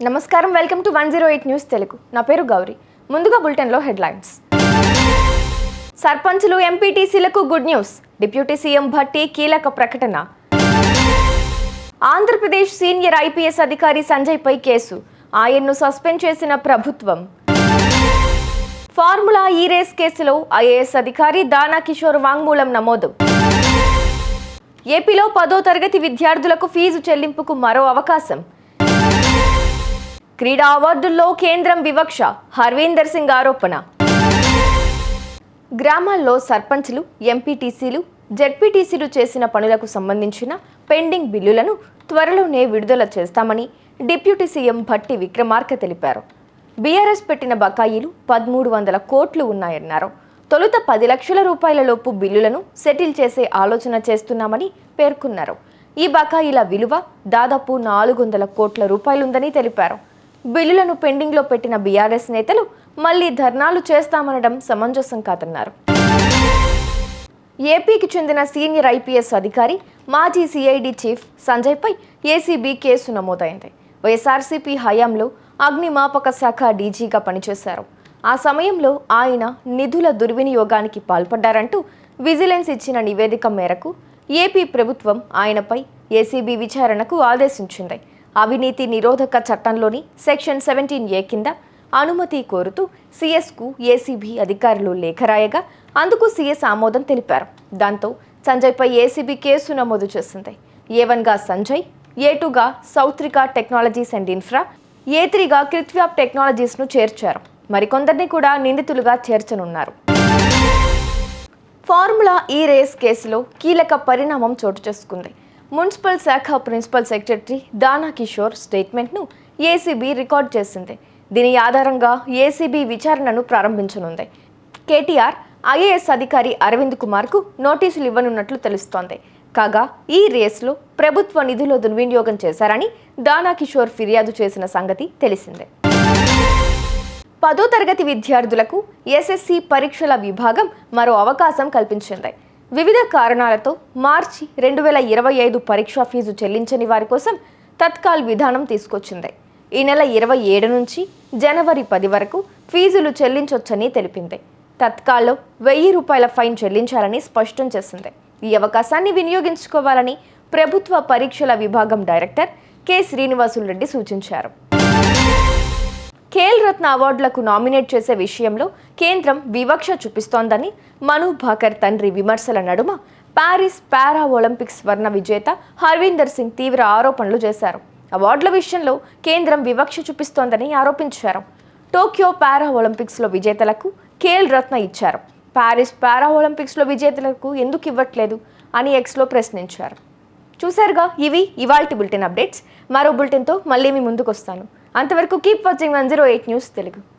నమస్కారం, welcome to 108 news Telugu. నా పేరు గౌరీ. ముందుగా బులెటిన్లో హెడ్లైన్స్. సర్పంచులు ఎంపీటీసీలకు good news. Deputy CM Bhatti కీలక ప్రకటన. ఆంధ్రప్రదేశ్ సీనియర్ ఐపీఎస్ అధికారి సంజయ్పై కేసు. ఆయన్ను సస్పెండ్ చేసిన ప్రభుత్వం. ఫార్ములా ఈ రేస్ కేసులో ఐఏఎస్ అధికారి దానా కిషోర్ వాంగ్మూలం నమోదు. ఏపీలో 10వ తరగతి విద్యార్థులకు ఫీజు చెల్లింపుకు మరో అవకాశం. క్రీడా అవార్డుల్లో కేంద్రం వివక్ష. హర్వీందర్ సింగ్ ఆరోపణ. గ్రామాల్లో సర్పంచ్లు, ఎంపీటీసీలు, జెడ్పీటీసీలు చేసిన పనులకు సంబంధించిన పెండింగ్ బిల్లులను త్వరలోనే విడుదల చేస్తామని డిప్యూటీ సీఎం భట్టి విక్రమార్క తెలిపారు. బీఆర్ఎస్ పెట్టిన బకాయిలు 1300 కోట్లు ఉన్నాయన్నారు. తొలుత 10 లక్షల రూపాయల లోపు బిల్లులను సెటిల్ చేసే ఆలోచన చేస్తున్నామని పేర్కొన్నారు. ఈ బకాయిల విలువ దాదాపు 400 కోట్ల రూపాయలుందని తెలిపారు. బిల్లులను పెండింగ్లో పెట్టిన బీఆర్ఎస్ నేతలు మళ్లీ ధర్నాలు చేస్తామనడం సమంజసం కాదన్నారు. ఏపీకి చెందిన సీనియర్ ఐపీఎస్ అధికారి, మాజీ సిఐడి చీఫ్ సంజయ్పై ఏసీబీ కేసు నమోదైంది. వైఎస్ఆర్సీపీ హయాంలో అగ్నిమాపక శాఖ డీజీగా పనిచేశారు. ఆ సమయంలో ఆయన నిధుల దుర్వినియోగానికి పాల్పడ్డారంటూ విజిలెన్స్ ఇచ్చిన నివేదిక మేరకు ఏపీ ప్రభుత్వం ఆయనపై ఏసీబీ విచారణకు ఆదేశించింది. అవినీతి నిరోధక చట్టంలోని సెక్షన్ 17A కింద అనుమతి కోరుతూ సీఎస్కు ఏసీబీ అధికారులు లేఖ రాయగా అందుకు సీఎస్ ఆమోదం తెలిపారు. దాంతో సంజయ్పై ఏసీబీ కేసు నమోదు చేసింది. A1గా సంజయ్, A2గా సౌత్రికా టెక్నాలజీస్ అండ్ ఇన్ఫ్రా, A3గా కృత్వ్యాప్ టెక్నాలజీస్ను చేర్చారు. మరికొందరిని కూడా నిందితులుగా చేర్చనున్నారు. ఫార్ములా ఈ రేస్ కేసులో కీలక పరిణామం చోటు చేసుకుంది. మున్సిపల్ శాఖ ప్రిన్సిపల్ సెక్రటరీ దానా కిషోర్ స్టేట్మెంట్ను ఏసీబీ రికార్డ్ చేసింది. దీని ఆధారంగా ఏసీబీ విచారణను ప్రారంభించనుంది. కేటీఆర్ ఐఏఎస్ అధికారి అరవింద్ కుమార్కు నోటీసులు ఇవ్వనున్నట్లు తెలుస్తోంది. కాగా ఈ రేస్లో ప్రభుత్వ నిధుల దుర్వినియోగం చేశారని దానా కిషోర్ ఫిర్యాదు చేసిన సంగతి తెలిసిందే. 10వ తరగతి విద్యార్థులకు ఎస్ఎస్సి పరీక్షల విభాగం మరో అవకాశం కల్పించింది. వివిధ కారణాలతో మార్చి 2025 పరీక్షా ఫీజు చెల్లించని వారి కోసం తత్కాల్ విధానం తీసుకొచ్చింది. ఈ నెల 27 నుంచి జనవరి 10 వరకు ఫీజులు చెల్లించొచ్చని తెలిపింది. తత్కాల్లో 1000 రూపాయల ఫైన్ చెల్లించాలని స్పష్టం చేసింది. ఈ అవకాశాన్ని వినియోగించుకోవాలని ప్రభుత్వ పరీక్షల విభాగం డైరెక్టర్ కె శ్రీనివాసులు రెడ్డి సూచించారు. ఖేల్ రత్న అవార్డులకు నామినేట్ చేసే విషయంలో కేంద్రం వివక్ష చూపిస్తోందని మను భాకర్ తండ్రి విమర్శల నడుమ పారిస్ పారా ఒలింపిక్స్ స్వర్ణ విజేత హర్వీందర్ సింగ్ తీవ్ర ఆరోపణలు చేశారు. అవార్డుల విషయంలో కేంద్రం వివక్ష చూపిస్తోందని ఆరోపించారు. టోక్యో పారా ఒలింపిక్స్లో విజేతలకు ఖేల్ రత్న ఇచ్చారు. పారిస్ పారా ఒలింపిక్స్లో విజేతలకు ఎందుకు ఇవ్వట్లేదు అని ఎక్స్లో ప్రశ్నించారు. చూశారుగా, ఇవి ఇవాల్టి బులెటిన్ అప్డేట్స్. మరో బులెటిన్తో మళ్ళీ మీ ముందుకు వస్తాను. అంతవరకు కీప్ వాచింగ్ 108 న్యూస్ తెలుగు.